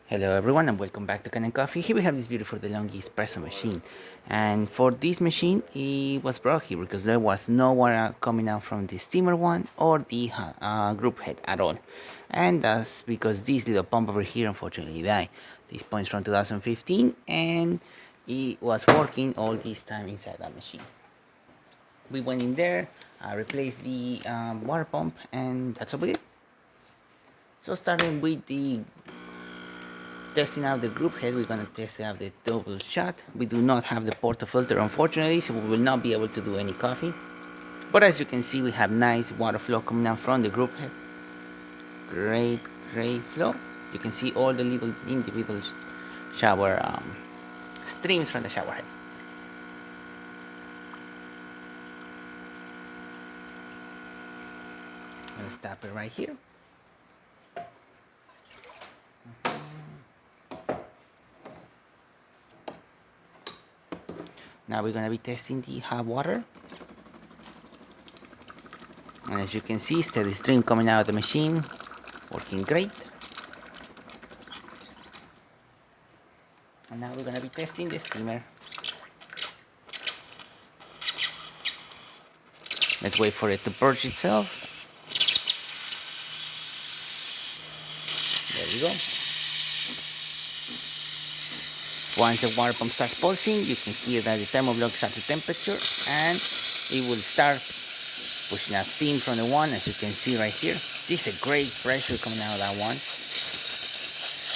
Hello everyone and welcome back to Can and Coffee. Here we have this beautiful Delonghi espresso machine, and for this machine it was brought here because there was no water coming out from the steamer one or the group head at all, and that's because this little pump over here unfortunately died. This point's from 2015 and it was working all this time inside that machine. We went in there, replaced the water pump, and that's about it. So starting with the testing out the group head, we're going to test out the double shot. We do not have the portafilter unfortunately, so we will not be able to do any coffee, but as you can see we have nice water flow coming out from the group head. Great flow. You can see all the little individual shower streams from the shower head. I'm going to stop it right here. Now we're going to be testing the hot water, and as you can see, steady stream coming out of the machine, working great. And now we're going to be testing the steamer. Let's wait for it to purge itself. There we go. Once the water pump starts pulsing, you can see that the thermoblock is at the temperature and it will start pushing out steam from the one, as you can see right here. This is a great pressure coming out of that one.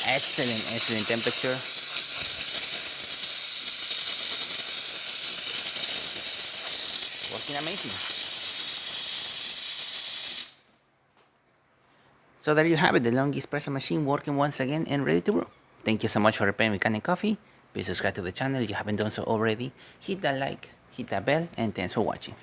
Excellent temperature. Working amazing. So there you have it, the Delonghi espresso machine working once again and ready to brew. Thank you so much for repairing Can and Coffee. Please subscribe to the channel if you haven't done so already. Hit that like, hit that bell, and thanks for watching.